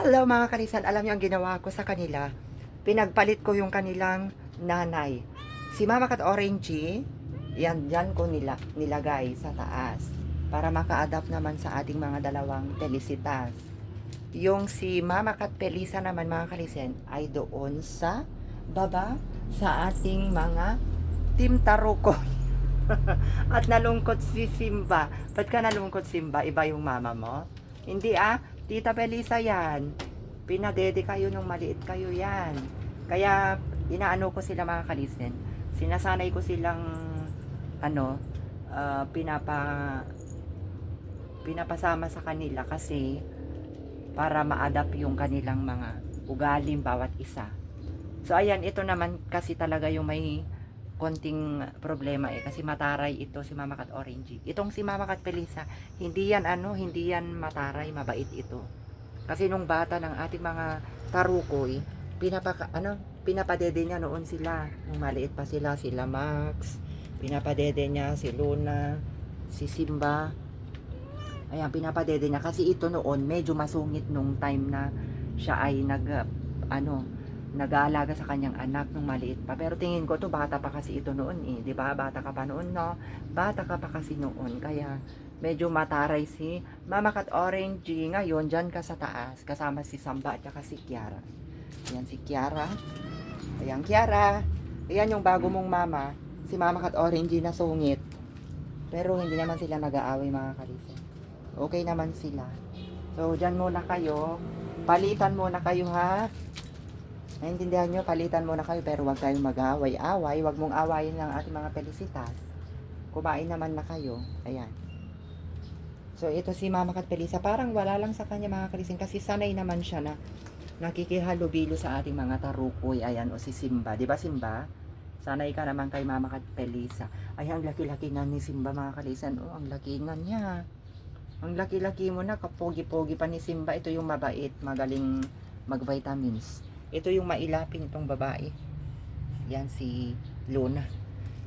Hello mga kalisan, alam niyo ang ginawa ko sa kanila? Pinagpalit ko yung kanilang nanay. Si Mama Kat Orangey, yan ko nilagay sa taas para maka-adapt naman sa ating mga dalawang Felicitas. Yung si Mama Kat Pelisa naman mga kalisan ay doon sa baba sa ating mga Team Taruko. At nalungkot si Simba. Ba't ka nalungkot, Simba? Iba yung mama mo? Hindi Tita Belisa yan. Pinadede kayo nung maliit kayo yan. Kaya inaano ko sila mga kalisen. Sinasanay ko silang ano, pinapasama sa kanila kasi para ma-adapt yung kanilang mga ugaling bawat isa. So ayan, ito naman kasi talaga yung may konting problema kasi mataray ito si Mama Kat Orangey. Itong si Mama Kat Pelisa, hindi yan mataray, mabait ito. Kasi nung bata ng ating mga tarukoy, pinapadede niya noon sila. Nung maliit pa sila Max, pinapadede niya si Luna, si Simba. Ayan, pinapadede niya kasi ito noon medyo masungit nung time na siya ay nag-aalaga sa kanyang anak nung maliit pa. Pero tingin ko to bata pa kasi ito noon 'di ba? Bata ka pa noon, no? Bata ka pa kasi noon. Kaya medyo mataray si Mama Kat Orangey. Ngayon diyan ka sa taas kasama si Samba at saka si Kiara. Ayan si Kiara. Ayan Kiara. Ayan yung bago mong mama, si Mama Kat Orangey na sungit. Pero hindi naman sila nag-aaway mga kalisa. Okay naman sila. So diyan muna kayo. Palitan muna kayo ha. Naintindihan nyo, palitan muna kayo pero huwag kayong mag-away-away. Huwag mong awayin ng ating mga Felicitas. Kumain naman na kayo. Ayan. So ito si Mama Kat Pelisa, parang wala lang sa kanya mga kalisin kasi sanay naman siya na nakikihalubilo sa ating mga tarukoy. Ayan, o si Simba. Diba Simba? Sanay ka naman kay Mama Kat Pelisa. Ayan, laki-laki na ni Simba mga kalisan. Oh, ang laki na niya. Ang laki-laki mo na, kapogi-pogi pa ni Simba. Ito yung mabait, magaling mag-vitamins. Ito yung mailapin itong babae. Yan si Luna.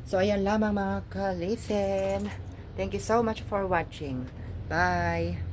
So ayan lamang mga kalisen. Thank you so much for watching. Bye!